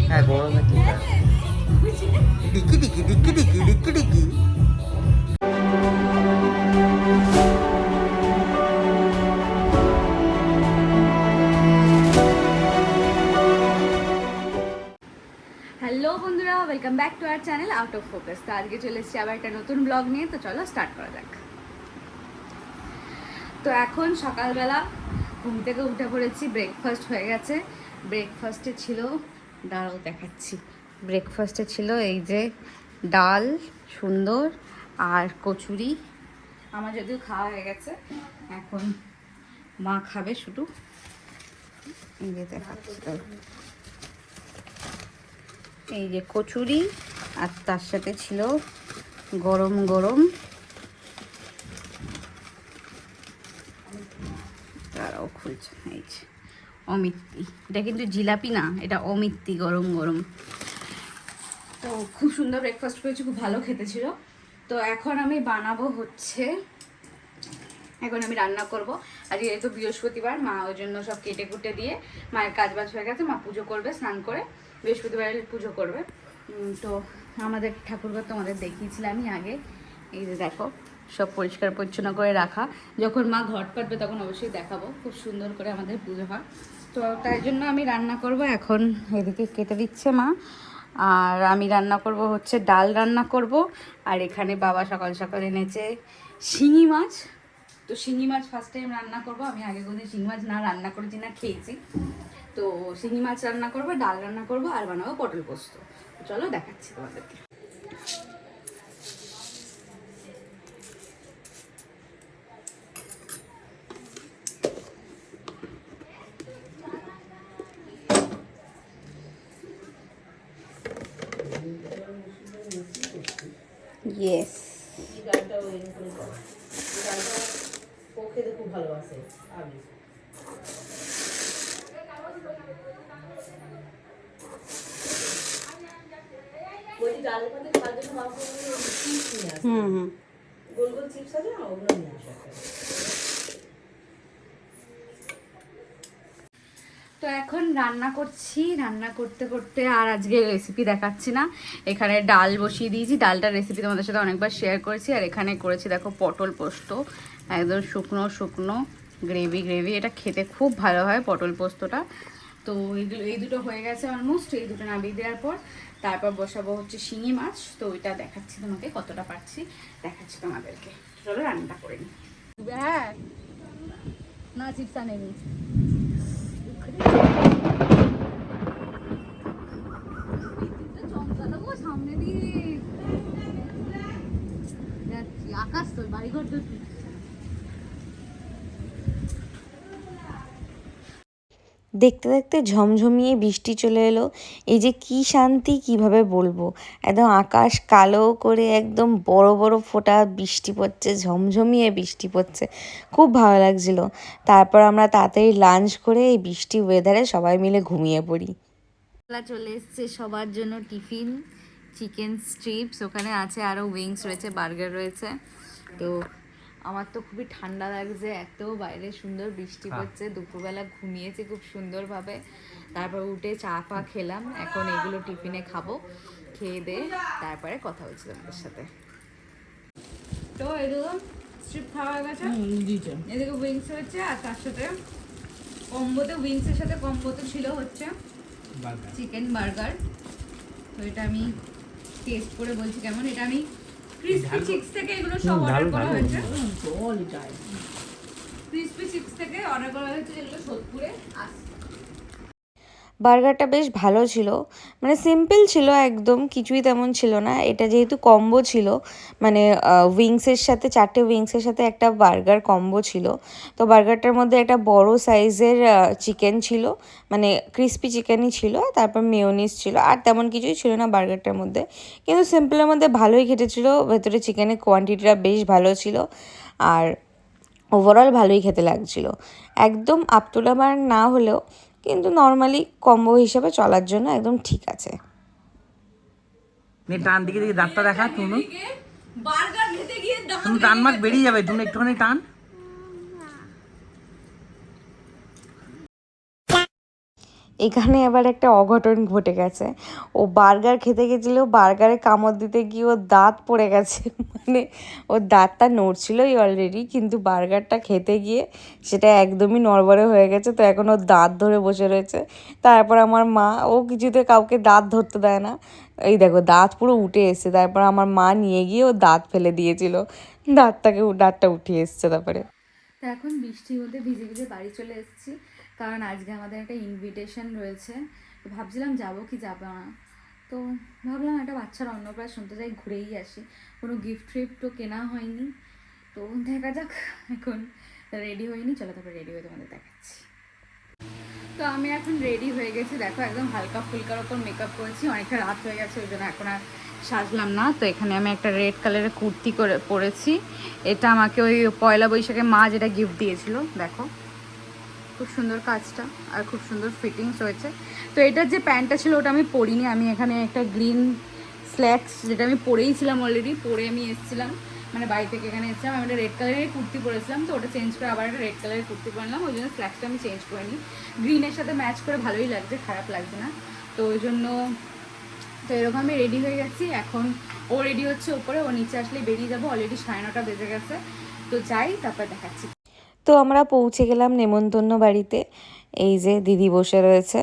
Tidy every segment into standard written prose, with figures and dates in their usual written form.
হ্যাঁ গরমে ঠিক আছে। ডিকি ডিকি ডিকি ডিকি ডিকি ডিকি। হ্যালো বন্ধুরা, welcome back to our channel out of focus. তো আজকে চলে এসেছি আবার একটা নতুন ব্লগ নিয়ে। তো চলো স্টার্ট করা যাক। তো এখন সকালবেলা ঘুম থেকে উঠে পড়েছি, ব্রেকফাস্ট হয়ে গেছে। ব্রেকফাস্টে ছিল, ডালও দেখাচ্ছি। ব্রেকফাস্টে ছিল এই যে ডাল সুন্দর আর কচুরি। আমার যদিও খাওয়া হয়ে গেছে, এখন মা খাবে শুধু। এই যে দেখাচ্ছি, তো এই যে কচুরি আর তার সাথে ছিল গরম গরম, তারাও খুলছে এই যে অমিত্তি। এটা কিন্তু জিলাপি না, এটা অমিত্তি গরম গরম। তো খুব সুন্দর ব্রেকফাস্ট করেছি, খুব ভালো খেতে ছিল। তো এখন আমি বানাবো হচ্ছে, এখন আমি রান্না করব। আর যেহেতু বৃহস্পতিবার, মা ওই জন্য সব কেটে কুটে দিয়ে মায়ের কাজ বাজ হয়ে গেছে। মা পুজো করবে, স্নান করে বৃহস্পতিবারের পুজো করবে। তো আমাদের ঠাকুরঘর তোমাদের দেখিয়েছিলামই আগে। এই যে দেখো, সব পরিষ্কার পরিচ্ছন্ন করে রাখা। যখন মা ঘট পাতবে তখন অবশ্যই দেখাবো, খুব সুন্দর করে আমাদের পুজো হয়। তো তাই জন্য আমি রান্না করব। এখন এদিকে কেটে দিচ্ছে মা, আর আমি রান্না করব হচ্ছে ডাল রান্না করব। আর এখানে বাবা সকাল সকাল এনেছে শিঙি মাছ। তো শিঙি মাছ ফার্স্ট টাইম রান্না করব। আমি আগে কোনোদিন শিঙি মাছ না রান্না করেছি না খেয়েছি। তো শিঙি মাছ রান্না করব, ডাল রান্না করব, আর বানাবো পটল পোস্ত। চলো দেখাচ্ছি তোমাদেরকে। ইয়েস, খুব ভালোবাসে আমি। বলছি ডালের মধ্যে খাওয়ার জন্য মাংস চিপস নিয়ে আসে। গোল গোল চিপস আছে না, ওগুলো নিয়ে আসে। তো এখন রান্না করছি। রান্না করতে করতে আর আজকে রেসিপি দেখাচ্ছি না। এখানে ডাল বসিয়ে দিয়েছি, ডালটার রেসিপি তোমাদের সাথে অনেকবার শেয়ার করেছি। আর এখানে করেছি দেখো পটল পোস্ত, একদম শুকনো শুকনো গ্রেভি গ্রেভি। এটা খেতে খুব ভালো হয় পটল পোস্তটা। তো এইগুলো, এই দুটো হয়ে গেছে অলমোস্ট। এই দুটো নামিয়ে দেওয়ার পর তারপর বসাবো হচ্ছে শিঙি মাছ। তো ওইটা দেখাচ্ছি তোমাকে, কতটা পারছি দেখাচ্ছি তোমাদেরকে। চলো রান্নাটা করে নিই। হ্যাঁ না, চিপসা নেই। সামনে দিয়ে যাচ্ছি, আকাশ তো বাড়িঘর তো। দেখতে দেখতে ঝমঝমিয়ে বৃষ্টি চলে এলো। এই যে কি শান্তি, কিভাবে বলবো। একদম আকাশ কালো করে একদম বড় বড় ফোঁটা বৃষ্টি পড়ছে, ঝমঝমিয়ে বৃষ্টি পড়ছে, খুব ভালো লাগছিল। তারপর আমরা তাড়াতাড়ি লাঞ্চ করে এই বৃষ্টি ওয়েদারে সবাই মিলে ঘুমিয়ে পড়ি। চলে এসছে সবার জন্য টিফিন, চিকেন স্ট্রিপস, ওখানে আছে আরও উইংস রয়েছে, বার্গার রয়েছে। তো আমার তো খুবই ঠান্ডা লাগছে, এত বাইরে সুন্দর বৃষ্টি পড়ছে। দুপুরবেলা ঘুমিয়েছি খুব সুন্দরভাবে, তারপর উঠে চা ফা খেলাম। এখন এগুলো টিফিনে খাবো, খেয়ে দিয়ে তারপরে কথা বলছি তোমাদের সাথে। তো এগুলো স্ট্রিপ খাওয়া হয়ে গেছে, এদিকে উইংস হচ্ছে। আর তার সাথে কম্বোতে, উইংসের সাথে কম্বোতে ছিল হচ্ছে চিকেন বার্গার। তো এটা আমি টেস্ট করে বলছি কেমন। এটা আমি ক্রিসপি চিক্স থেকে এগুলো সব অর্ডার করা হয়েছে। ক্রিসপি চিক্স থেকে অর্ডার করা হয়েছে, যেগুলো সোদপুরে আসছে। বার্গারটা বেশ ভালো ছিল, মানে সিম্পল ছিল একদম, কিছুই তেমন ছিল না। এটা যেহেতু কম্বো ছিল, মানে উইংসের সাথে, 4টে উইংসের সাথে একটা বার্গার কম্বো ছিল। তো বার্গারটার মধ্যে একটা বড় সাইজের চিকেন ছিল, মানে ক্রিসপি চিকেনই ছিল। তারপর মেয়োনিজ ছিল, আর তেমন কিছুই ছিল না বার্গারটার মধ্যে। কিন্তু সিম্পলের মধ্যে ভালোই খেতেছিল। ভেতরে চিকেনের কোয়ান্টিটিটা বেশ ভালো ছিল, আর ওভারঅল ভালোই খেতে লাগছিল। একদম আপতুলাবার না হলেও কিন্তু নর্মালি কম্বো হিসেবে চলার জন্য একদম ঠিক আছে। টান দিকে দিকে দাঁতটা দেখা, তুমি বার্গার খেতে গিয়ে তুমি টান মাছ বেরিয়ে যাবে, তুমি একটুখানি টান। এখানে আবার একটা অঘটন ঘটে গেছে। ও বার্গার খেতে গেছিলো, বার্গারে কামড় দিতে গিয়ে ওর দাঁত পড়ে গেছে। মানে ওর দাঁতটা নড়ছিলোই অলরেডি, কিন্তু বার্গারটা খেতে গিয়ে সেটা একদমই নড়বড়ে হয়ে গেছে। তো এখন ওর দাঁত ধরে বসে রয়েছে। তারপর আমার মা, ও কিছুতে কাউকে দাঁত ধরতে দেয় না, এই দেখো দাঁত পুরো উঠে এসছে। তারপর আমার মা নিয়ে গিয়ে ও দাঁত ফেলে দিয়েছিল, দাঁতটা উঠে এসছে তারপরে। তো এখন বৃষ্টির মধ্যে ভিজে ভিজে বাড়ি চলে এসেছি, কারণ আজকে আমাদের একটা ইনভিটেশন রয়েছে। তো ভাবছিলাম যাবো কি যাবো না, তো ভাবলাম একটা বাচ্চার অন্নপ্রাশন, তো যাই ঘুরেই আসি। কোনো গিফট ফিফটও কেনা হয়নি, তো দেখা যাক। এখন রেডি হয়নি, চলো তারপরে রেডি হয়ে তোমাদের দেখাচ্ছি। তো আমি এখন রেডি হয়ে গেছি, দেখো একদম হালকা ফুলকার ওপর মেকআপ করেছি। অনেকটা রাত হয়ে গেছে, ওই জন্য এখন আর সাজলাম না। তো এখানে আমি একটা রেড কালারের কুর্তি পরেছি। এটা আমাকে ওই পয়লা বৈশাখে মা যেটা গিফট দিয়েছিল, দেখো খুব সুন্দর কাজটা আর খুব সুন্দর ফিটিংস হয়েছে। তো এটার যে প্যান্টটা ছিল ওটা আমি পরিনি, আমি এখানে একটা গ্রিন স্ল্যাক্স, যেটা আমি পরেইছিলাম অলরেডি, পরে আমি এসেছিলাম, মানে বাড়ি থেকে এখানে এসেছিলাম। আমি একটা রেড কালারের কুর্তি পরেছিলাম, তো ওটা চেঞ্জ করে আবার একটা রেড কালারের কুর্তি পরলাম। ওই জন্য স্ল্যাক্সটা আমি চেঞ্জ করে নিই। গ্রিনের সাথে ম্যাচ করে ভালোই লাগছে, খারাপ লাগছে না। তো ওই জন্য তো এরকম আমি রেডি হয়ে গেছি। এখন ও রেডি হচ্ছে ওপরে, ও নিচে আসলেই বেরিয়ে যাবো। অলরেডি 9:30 বেজে গেছে, তো যাই তারপর দেখাচ্ছি। তো আমরা পৌঁছে গেলাম নেমন্তন্ন বাড়িতে। এই যে দিদি বসে রয়েছে,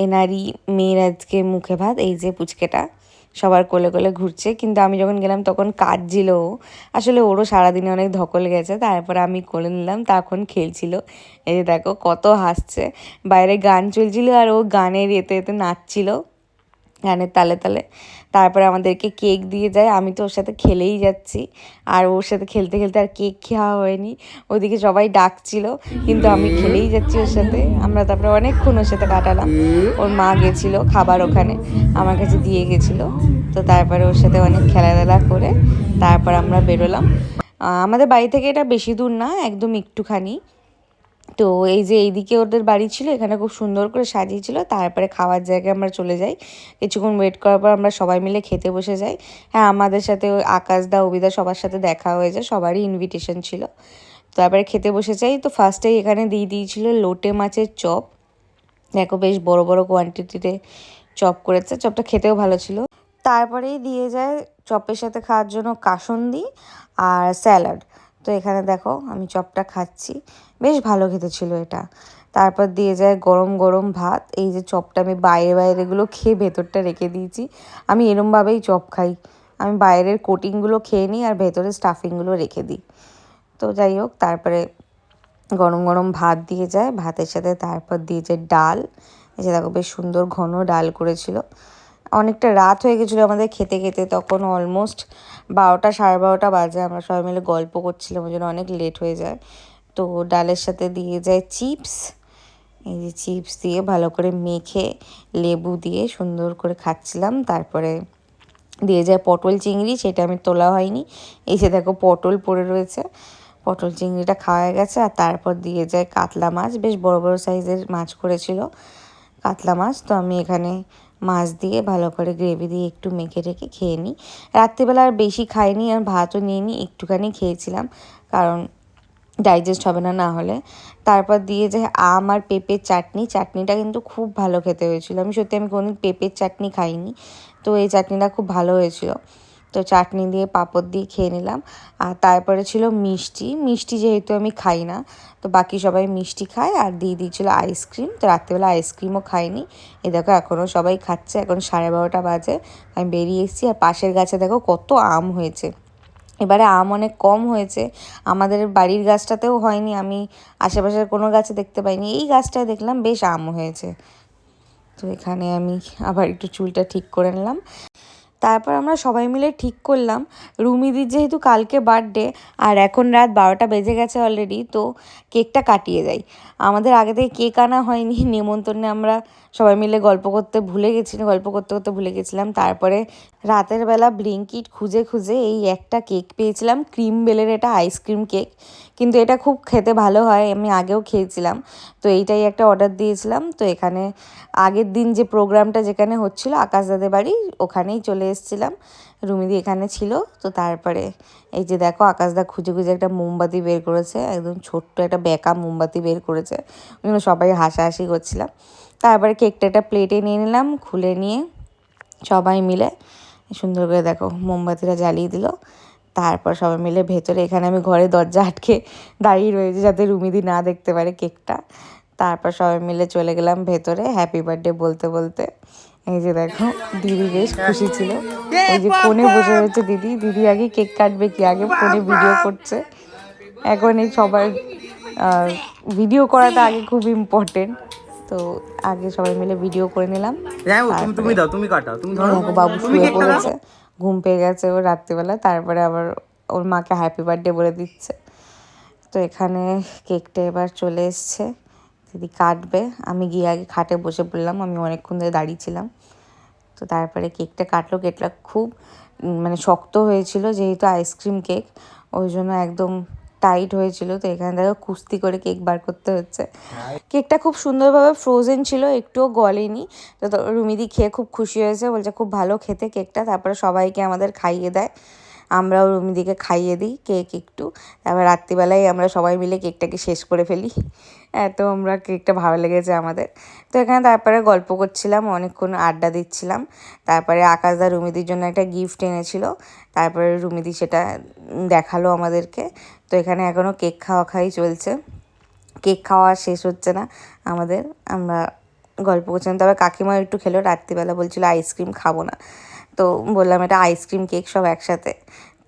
এনারই মেয়ের আজকে মুখে ভাত। এই যে পুচকেটা সবার কোলে কোলে ঘুরছে, কিন্তু আমি যখন গেলাম তখন কাঁদছিল ও। আসলে ওরও সারাদিনে অনেক ধকল গেছে, তারপরে আমি কোলে নিলাম, তখন খেলছিল। এই যে দেখো কত হাসছে। বাইরে গান চলছিল আর ও গানের এতে এতে নাচছিল, গানের তালে তালে। তারপরে আমাদেরকে কেক দিয়ে যায়, আমি তো ওর সাথে খেলেই যাচ্ছি, আর ওর সাথে খেলতে খেলতে আর কেক খাওয়া হয়নি। ওদিকে সবাই ডাকছিল, কিন্তু আমি খেলেই যাচ্ছি ওর সাথে। আমরা তারপরে অনেকক্ষণ ওর সাথে কাটালাম। ওর মা গেছিলো খাবার ওখানে, আমার কাছে দিয়ে গেছিলো। তো তারপরে ওর সাথে অনেক খেলাধুলা করে তারপর আমরা বেরোলাম। আমাদের বাড়ি থেকে এটা বেশি দূর না, একদম একটুখানি। তো এই যে এইদিকে ওদের বাড়ি ছিল, এখানে খুব সুন্দর করে সাজিয়েছিল। তারপরে খাওয়ার জায়গায় আমরা চলে যাই। কিছুক্ষণ ওয়েট করার পর আমরা সবাই মিলে খেতে বসে যাই। হ্যাঁ, আমাদের সাথে ওই আকাশদা, অবিদা সবার সাথে দেখা হয়ে যায়, সবারই ইনভিটেশন ছিল। তারপরে খেতে বসে যাই। তো ফার্স্টেই এখানে দিয়ে দিয়েছিল লোটে মাছের চপ। দেখো বেশ বড় বড় কোয়ান্টিটিতে চপ করেছে, চপটা খেতেও ভালো ছিল। তারপরেই দিয়ে যায় চপের সাথে খাওয়ার জন্য কাসুন্দি আর স্যালাড। তো এখানে দেখো আমি চপটা খাচ্ছি, বেশ ভালো খেতে ছিল এটা। তারপর দিয়ে যায় গরম গরম ভাত। এই যে চপটা আমি বাইরেগুলো খেয়ে ভেতরটা রেখে দিয়েছি। আমি এরমভাবেই চপ খাই, আমি বাইরের কোটিংগুলো খেয়ে নিই আর ভেতরে স্টাফিংগুলো রেখে দিই। তো যাই হোক, তারপরে গরম গরম ভাত দিয়ে যায়, ভাতের সাথে তারপর দিয়ে যায় ডাল। এই যে দেখো বেশ সুন্দর ঘন ডাল করেছিল। অনেকটা রাত হয়ে গেছিলো আমাদের খেতে খেতে, তখন অলমোস্ট 12টা 12:30 বাজে। আমরা সবাই মিলে গল্প করছিলাম, ওই জন্য অনেক লেট হয়ে যায়। তো ডালের সাথে দিয়ে যায় চিপস। এই যে চিপস দিয়ে ভালো করে মেখে লেবু দিয়ে সুন্দর করে খাচ্ছিলাম। তারপরে দিয়ে যায় পটল চিংড়ি, সেটা আমি তোলা হয়নি। এই যে দেখো পটল পড়ে রয়েছে, পটল চিংড়িটা খাওয়া গেছে। আর তারপর দিয়ে যায় কাতলা মাছ, বেশ বড় বড় সাইজের মাছ করেছিল কাতলা মাছ। তো আমি এখানে মাছ দিয়ে ভালো করে গ্রেভি দিয়ে একটু মেখে রেখে খেয়ে নিই। রাত্রিবেলা আর বেশি খাইনি, আর ভাতও নিয়ে নিই, একটুখানি খেয়েছিলাম, কারণ ডাইজেস্ট হবে না হলে। তারপর দিয়ে যায় আম আর পেঁপের চাটনি। চাটনিটা কিন্তু খুব ভালো খেতে হয়েছিল, আমি কোনোদিন পেঁপের চাটনি খাইনি, তো এই চাটনিটা খুব ভালো হয়েছিল। তো চাটনি দিয়ে পাঁপড় দিয়ে খেয়ে নিলাম। আর তারপরে ছিল মিষ্টি যেহেতু আমি খাই না, তো বাকি সবাই মিষ্টি খায়। আর দিয়ে দিয়েছিলো আইসক্রিম, তো রাত্রিবেলা আইসক্রিমও খাইনি। এই দেখো এখনও সবাই খাচ্ছে, এখন 12:30 বাজে। আমি বেরিয়ে এসেছি, আর পাশের গাছে দেখো কত আম হয়েছে। এবারে আম অনেক কম হয়েছে, আমাদের বাড়ির গাছটাতেও হয়নি, আমি আশেপাশের কোনো গাছে দেখতে পাইনি, এই গাছটায় দেখলাম বেশ আম হয়েছে। তো এখানে আমি আবার একটু চুলটা ঠিক করে নিলাম। তারপর আমরা সবাই মিলে ঠিক করলাম, রুমিদির যেহেতু কালকে বার্থডে আর এখন রাত 12টা বেজে গেছে অলরেডি, তো কেকটা কাটিয়ে যাই। আমাদের আগে থেকে কেক আনা হয়নি, নেমন্তন্নে আমরা সবাই মিলে গল্প করতে ভুলে গেছিলাম। তারপরে রাতের বেলা ব্লিঙ্কিট খুঁজে খুঁজে এই একটা কেক পেয়েছিলাম, ক্রিম বেলের, এটা আইসক্রিম কেক, কিন্তু এটা খুব খেতে ভালো হয়, আমি আগেও খেয়েছিলাম। তো এইটাই একটা অর্ডার দিয়েছিলাম। তো এখানে আগের দিন যে প্রোগ্রামটা যেখানে হচ্ছিলো আকাশদাদের বাড়ি, ওখানেই চলে এসেছিলাম, রুমিদি এখানে ছিল। তো তারপরে এই যে দেখো আকাশদা খুঁজে খুঁজে একটা মোমবাতি বের করেছে, একদম ছোট্ট একটা বেঁকা মোমবাতি বের করেছে, ওই জন্য সবাই হাসাহাসি করছিলাম। তারপরে কেকটা একটা প্লেটে নিয়ে নিলাম, খুলে নিয়ে সবাই মিলে সুন্দর করে দেখো মোমবাতিটা জ্বালিয়ে দিল। তারপর সবাই মিলে ভেতরে, এখানে আমি ঘরে দরজা আটকে দাঁড়িয়ে রয়েছি যাতে রুমিদি না দেখতে পারে কেকটা। তারপর সবাই মিলে চলে গেলাম ভেতরে হ্যাপি বার্থডে বলতে বলতে। এই যে দেখো দিদি বেশ খুশি ছিল, ওই যে ফোনে বসে রয়েছে দিদি। দিদি আগে কেক কাটবে কি আগে ফোনে ভিডিও করছে। এখন এই সবার ভিডিও করাটা আগে খুব ইম্পর্টেন্ট, তো আগে সবাই মিলে ভিডিও করে নিলাম। তুমি দাও, তুমি কাটাও, তুমি ধরো। দেখো বাবু শুয়ে পড়েছে, ঘুম পেয়ে গেছে ওর রাত্রিবেলা। তারপরে আবার ওর মাকে হ্যাপি বার্থডে বলে দিচ্ছে। তো এখানে কেকটা এবার চলে এসছে, দিদি কাটবে। আমি গিয়ে আগে খাটে বসে পড়লাম, আমি অনেকক্ষণ ধরে দাঁড়িয়েছিলাম। তো তারপরে কেকটা কাটলো। কেকটা খুব মানে শক্ত হয়েছিল, যেহেতু আইসক্রিম কেক ওই জন্য একদম টাইট হয়েছিল। তো এখানে দেখো কুস্তি করে কেক বার করতে হচ্ছে। কেকটা খুব সুন্দরভাবে ফ্রোজেন ছিল, একটুও গলেনি। তো রুমিদি খেয়ে খুব খুশি হয়েছে, বলছে খুব ভালো খেতে কেকটা। তারপরে সবাইকে আমাদের খাইয়ে দেয়, আমরাও রুমিদিকে খাইয়ে দিই কেক একটু। তারপর রাত্রিবেলায় আমরা সবাই মিলে কেকটাকে শেষ করে ফেলি, এত আমরা কেকটা ভালো লেগেছে আমাদের। তো এখানে তারপরে গল্প করছিলাম, অনেকক্ষণ আড্ডা দিচ্ছিলাম। তারপরে আকাশদা রুমিদির জন্য একটা গিফট এনেছিল, তারপরে রুমিদি সেটা দেখালো আমাদেরকে। তো এখানে এখনও কেক খাওয়াই চলছে, কেক খাওয়া শেষ হচ্ছে না আমাদের, আমরা গল্প করছিলাম। তবে কাকিমা একটু খেলো, রাত্রিবেলা বলছিল আইসক্রিম খাবো না। তো বললাম এটা আইসক্রিম কেক সব একসাথে।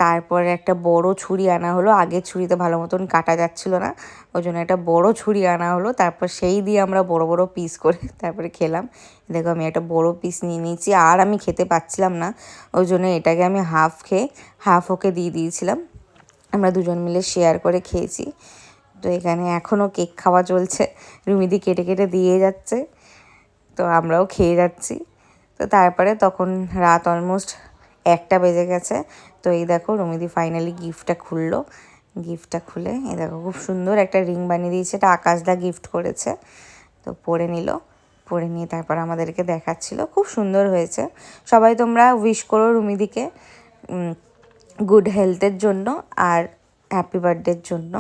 তারপরে একটা বড় ছুরি আনা হলো, আগের ছুরিতে ভালো মতন কাটা যাচ্ছিলো না, ওই জন্য একটা বড় ছুরি আনা হলো। তারপর সেই দিয়ে আমরা বড় বড় পিস করে তারপরে খেলাম। দেখো আমি একটা বড় পিস নিয়ে নিয়েছি, আর আমি খেতে পাচ্ছিলাম না, ওই জন্য এটাকে আমি হাফ খেয়ে হাফ ওকে দিয়ে দিয়েছিলাম। আমরা দুজন মিলে শেয়ার করে খেয়েছি। তো এখানে এখনও কেক খাওয়া চলছে, রুমিদি কেটে কেটে দিয়ে যাচ্ছে, তো আমরাও খেয়ে যাচ্ছি। তো তারপরে তখন রাত অলমোস্ট 1টা বেজে গেছে। তো এই দেখো রুমিদি ফাইনালি গিফটটা খুললো। গিফটটা খুলে এই দেখো খুব সুন্দর একটা রিং বানিয়ে দিয়েছে, এটা আকাশদা গিফট করেছে। তো পরে নিল, পরে নিয়ে তারপর আমাদেরকে দেখাচ্ছিল, খুব সুন্দর হয়েছে। সবাই তোমরা উইশ করো রুমিদিকে গুড হেলথের জন্য আর হ্যাপি বার্থডের জন্য।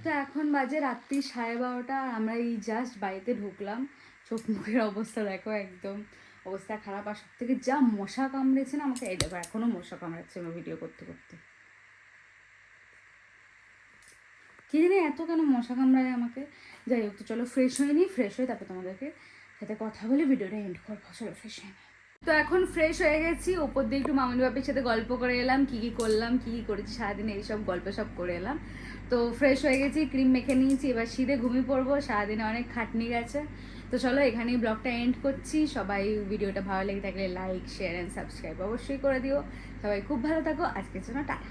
তো এখন বাজে রাত্রি 12:30, আর আমরা এই জাস্ট বাড়িতে ঢুকলাম। চোখ মুখের অবস্থা দেখো, একদম অবস্থা খারাপ। আর সব থেকে যা মশা কামড়েছে না আমাকে, এই দেখো এখনও মশা কামড়াচ্ছে আমার ভিডিও করতে করতে। কি জানি এত কেন মশা কামড়ায় আমাকে। যাই হোক, তো চলো ফ্রেশ হয়ে নিই, ফ্রেশ হয়ে তারপর তোমাদেরকে সাথে কথা বলে ভিডিওটা এন্ড করবো। চলো ফ্রেশ হয়ে নিই। তো এখন ফ্রেশ হয়ে গেছি, ওপর দিয়ে একটু মামনি বাপির সাথে গল্প করে এলাম, কী কী করলাম কী কী করেছি সারাদিনে, এইসব গল্প সব করে এলাম। তো ফ্রেশ হয়ে গেছি, ক্রিম মেখে নিয়েছি, এবার শীতে ঘুমিয়ে পড়বো, সারাদিনে অনেক খাটনি গেছে। তো চলো এখানেই ব্লগটা এন্ড করছি। সবাই ভিডিওটা ভালো লেগে থাকলে লাইক শেয়ার অ্যান্ড সাবস্ক্রাইব অবশ্যই করে দিও। সবাই খুব ভালো থাকো, আজকের জন্য টাটা।